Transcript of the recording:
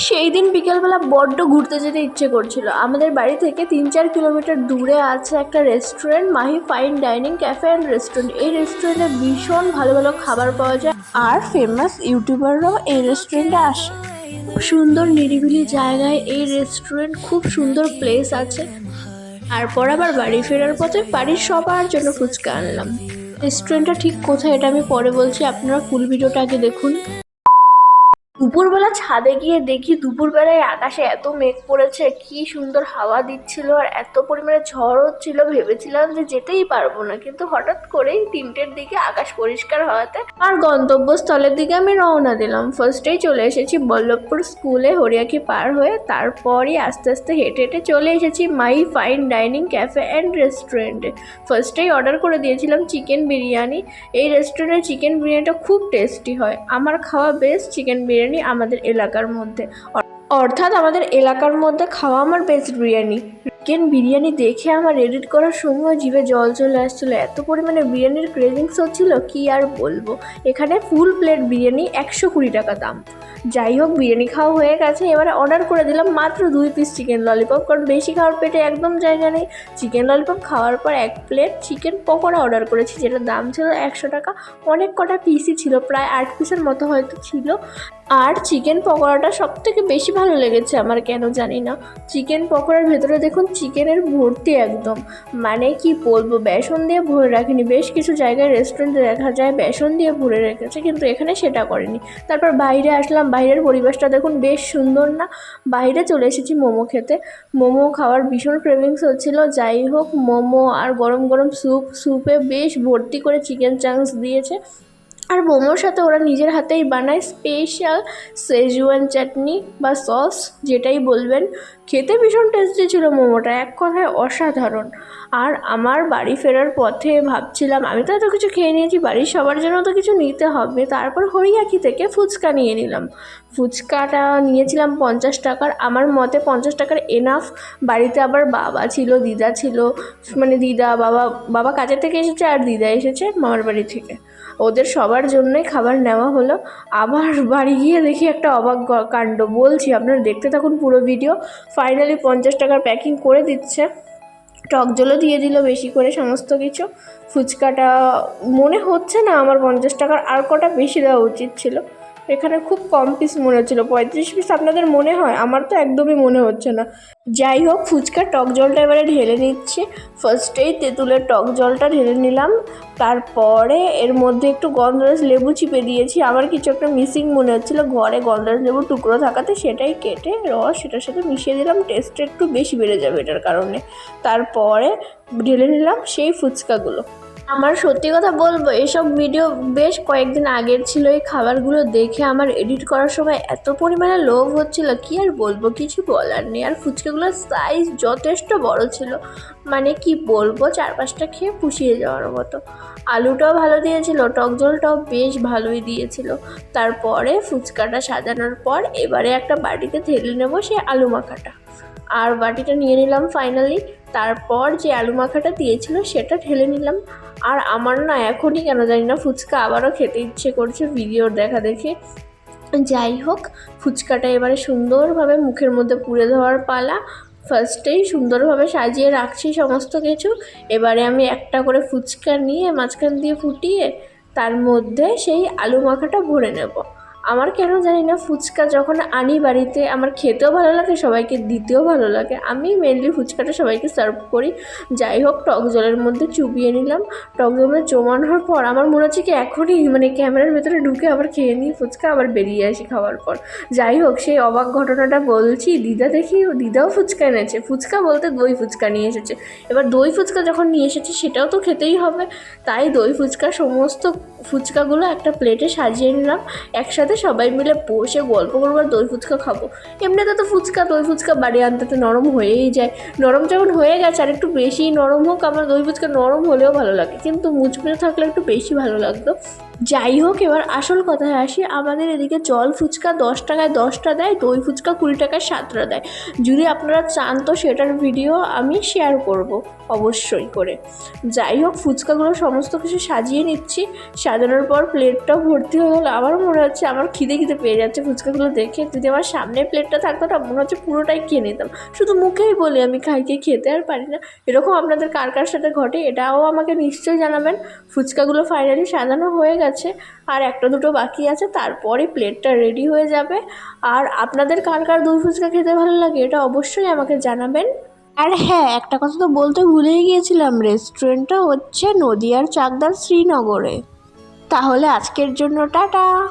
সেই দিন বিকেলবেলা বড্ড ঘুরতে যেতে ইচ্ছে করছিল। আমাদের বাড়ি থেকে 3-4 কিলোমিটার দূরে আছে একটা restaurant, Mahi fine dining cafe and restaurant. এই রেস্টুরেন্টে ভীষণ ভালো ভালো খাবার পাওয়া যায় আর ফেমাস ইউটিউবাররাও এই রেস্টুরেন্টে আসে। খুব সুন্দর নিরিবিলি জায়গায় এই রেস্টুরেন্ট, খুব সুন্দর প্লেস আছে। তারপর আবার বাড়ি ফেরার পথে বাড়ির সবার জন্য ফুচকা আনলাম। রেস্টুরেন্টটা ঠিক কোথায় এটা আমি পরে বলছি, আপনারা ফুল ভিডিওটা আগে দেখুন। দুপুরবেলা ছাদে গিয়ে দেখি দুপুরবেলায় আকাশে এত মেঘ পড়েছে, কি সুন্দর হাওয়া দিচ্ছিল আর এত পরিমাণে ঝড় হচ্ছিল, ভেবেছিলাম যে যেতেই পারবো না, কিন্তু হঠাৎ করেই 3টের দিকে আকাশ পরিষ্কার হওয়াতে আর গন্তব্যস্থলের দিকে আমি রওনা দিলাম। ফার্স্টেই চলে এসেছি বল্লভপুর স্কুলে হরিয়াকি পার হয়ে, তারপরই আস্তে আস্তে হেঁটে হেঁটে চলে এসেছি মাই ফাইন ডাইনিং ক্যাফে অ্যান্ড রেস্টুরেন্টে। ফার্স্টেই অর্ডার করে দিয়েছিলাম চিকেন বিরিয়ানি। এই রেস্টুরেন্টের চিকেন বিরিয়ানিটা খুব টেস্টি হয়। আমার খাওয়া বেস্ট চিকেন বিরিয়ানি আমাদের এলাকার মধ্যে, অর্থাৎ আমাদের এলাকার মধ্যে খাওয়া আমার বেস্ট বিরিয়ানি। চিকেন বিরিয়ানি দেখে আমার এডিট করার সময় জিভে জল চলে আসছিলো, এত পরিমাণে বিরিয়ানির ক্রেভিংস হচ্ছিল কি আর বলবো। এখানে ফুল প্লেট বিরিয়ানি 120 টাকা দাম। যাই হোক, বিরিয়ানি খাওয়া হয়ে গেছে, এবারে অর্ডার করে দিলাম মাত্র 2 পিস চিকেন ললিপপ, কারণ বেশি খাওয়ার পেটে একদম জায়গা নেই। চিকেন ললিপপ খাওয়ার পর 1 প্লেট চিকেন পকোড়া অর্ডার করেছি, যেটার দাম ছিল 100 টাকা। অনেক কটা পিসই ছিল, প্রায় 8 পিসের মতো হয়তো ছিল। আর চিকেন পকোড়াটা সবথেকে বেশি ভালো লেগেছে আমার, কেন জানি না। চিকেন পকোড়ার ভেতরে দেখুন চিকেনের ভর্তি একদম, মানে কি বলবো, বেসন দিয়ে ভরে রাখেনি। বেশ কিছু জায়গায় রেস্টুরেন্টে দেখা যায় বেসন দিয়ে ভরে রেখেছে, কিন্তু এখানে সেটা করেনি। তারপর বাইরে আসলাম, বাইরের পরিবেশটা দেখুন বেশ সুন্দর না। বাইরে চলে এসেছি মোমো খেতে। মোমো খাওয়ার ভীষণ ক্রেভিংস হচ্ছিল। যাই হোক, মোমো আর গরম গরম স্যুপে বেশ ভর্তি করে চিকেন চাংস দিয়েছে। আর মোমোর সাথে ওরা নিজের হাতেই বানায় স্পেশাল সেজওয়ান চাটনি বা সস, যেটাই বলবেন। খেতে ভীষণ টেস্টি ছিল মোমোটা, এক কথায় অসাধারণ। আর আমার বাড়ি ফেরার পথে ভাবছিলাম, আমি তো এত কিছু খেয়ে নিয়েছি, বাড়ির সবার জন্য তো কিছু নিতে হবে। তারপর হরিয়াকি থেকে ফুচকা নিয়ে নিলাম। ফুচকাটা নিয়েছিলাম 50 টাকার। আমার মতে 50 টাকার এনাফ। বাড়িতে আবার বাবা ছিল, দিদা ছিল, মানে দিদা বাবা কাজের থেকে এসেছে আর দিদা এসেছে মামার বাড়ি থেকে। ওদের সবার জন্যই খাবার নেওয়া হলো। আবার বাড়ি গিয়ে দেখি একটা অবাক কাণ্ড, বলছি আপনারা দেখতে থাকুন পুরো ভিডিও। ফাইনালি 50 টাকার প্যাকিং করে দিচ্ছে, টক জলও দিয়ে দিল বেশি করে, সমস্ত কিছু। ফুচকাটা মনে হচ্ছে না আমার 50 টাকার আর কটা বেশি দেওয়া উচিত ছিল। এখানে খুব কম পিস মনে হচ্ছিলো, 35 পিস আপনাদের মনে হয়, আমার তো একদমই মনে হচ্ছে না। যাই হোক, ফুচকার টক জলটা এবারে ঢেলে নিচ্ছি। ফার্স্টেই তেঁতুলের টক জলটা ঢেলে নিলাম, তারপরে এর মধ্যে একটু গন্ধরাজ লেবু চিপে দিয়েছি। আমার কিছু একটা মিসিং মনে হচ্ছিলো, ঘরে গন্ধরাজ লেবুর টুকরো থাকাতে সেটাই কেটে রস সেটার সাথে মিশিয়ে দিলাম, টেস্টটা একটু বেশি বেড়ে যাবে এটার কারণে। তারপরে ঢেলে নিলাম সেই ফুচকাগুলো। আমার সত্যি কথা বলবো, এসব ভিডিও বেশ কয়েকদিন আগের ছিল। এই খাবারগুলো দেখে আমার এডিট করার সময় এত পরিমাণে লোভ হচ্ছিল, কি আর বলবো, কিছু বলার নেই। আর ফুচকাগুলোর সাইজ যথেষ্ট বড় ছিল, মানে কি বলবো, 4-5টা খেয়ে পুষিয়ে যাওয়ার মতো। আলুটাও ভালো দিয়েছিল, টক জলটাও বেশ ভালোই দিয়েছিল। তারপরে ফুচকাটা সাজানোর পর এবারে একটা বাটিতে ঢেলে নেবো সেই আলু মাখাটা, আর বাটিটা নিয়ে নিলাম ফাইনালি। তারপর যে আলু মাখাটা দিয়েছিল সেটা ঢেলে নিলাম। আর আমার না এখনই কেন জানি না ফুচকা আবারও খেতে ইচ্ছে করছে ভিডিওর দেখা দেখে। যাই হোক, ফুচকাটা এবারে সুন্দরভাবে মুখের মধ্যে পুরে দেওয়ার পালা। ফার্স্টেই সুন্দরভাবে সাজিয়ে রাখছি সমস্ত কিছু। এবারে আমি একটা করে ফুচকা নিয়ে মাঝখান দিয়ে ফুটিয়ে তার মধ্যে সেই আলু মাখাটা ভরে নেব। আমার কেন জানি না ফুচকা যখন আনি বাড়িতে, আমার খেতেও ভালো লাগে, সবাইকে দিতেও ভালো লাগে। আমি মেনলি ফুচকাটা সবাইকে সার্ভ করি। যাই হোক, টক জলের মধ্যে চুবিয়ে নিলাম। টক জলের মধ্যে জমানোর পর আমার মনে হচ্ছে কি এখনই মানে ক্যামেরার ভেতরে ঢুকে আবার খেয়ে নিই ফুচকা, আবার বেরিয়ে আসি খাওয়ার পর। যাই হোক, সেই অবাক ঘটনাটা বলছি। দিদাও ফুচকা এনেছে। ফুচকা বলতে দই ফুচকা নিয়ে এসেছে। এবার দই ফুচকা যখন নিয়ে এসেছে সেটাও তো খেতেই হবে, তাই দই ফুচকা সমস্ত ফুচকাগুলো একটা প্লেটে সাজিয়ে নিলাম। একসাথে সবাই মিলে বসে গল্প করবো আর দই ফুচকা খাবো। এমনিতে তো দই ফুচকা বাড়ি আনতে তো নরম হয়েই যায়। নরম যখন হয়ে গেছে, আর একটু বেশি নরম হোক, আমার দই ফুচকা নরম হলেও ভালো লাগে, কিন্তু মুচমুচে থাকলে একটু বেশি ভালো লাগতো। যাই হোক, এবার আসল কথায় আসি। আমাদের এদিকে জল ফুচকা 10 টাকায় 10টা দেয়, দই ফুচকা 20 টাকায় 7টা দেয়। যদি আপনারা চান তো সেটার ভিডিও আমি শেয়ার করব অবশ্যই করে। যাই হোক, ফুচকাগুলো সমস্ত কিছু সাজিয়ে নিচ্ছি। সাজানোর পর প্লেটটাও ভর্তি হয়ে গেলো। আমার মনে হচ্ছে আমার খিদে খিদে পেয়ে যাচ্ছে ফুচকাগুলো দেখে। যদি আমার সামনে প্লেটটা থাকতো না, মনে হচ্ছে পুরোটাই খেয়ে নিতাম। শুধু মুখেই বলি আমি খাই, খেতে আর পারি না। এরকম আপনাদের কার কার সাথে ঘটে এটাও আমাকে নিশ্চয়ই জানাবেন। ফুচকাগুলো ফাইনালি সাজানো হয়ে গেছে, আর একটা দুটো বাকি আছে, তারপরে প্লেটটা রেডি হয়ে যাবে। আর আপনাদের কার কার দই ফুচকা খেতে ভালো লাগে এটা অবশ্যই আমাকে জানাবেন। আর হ্যাঁ, একটা কথা তো বলতে ভুলেই গিয়েছিলাম, রেস্টুরেন্টটা হচ্ছে নদিয়ার চাকদার শ্রীনগরে। তাহলে আজকের জন্য টাটা।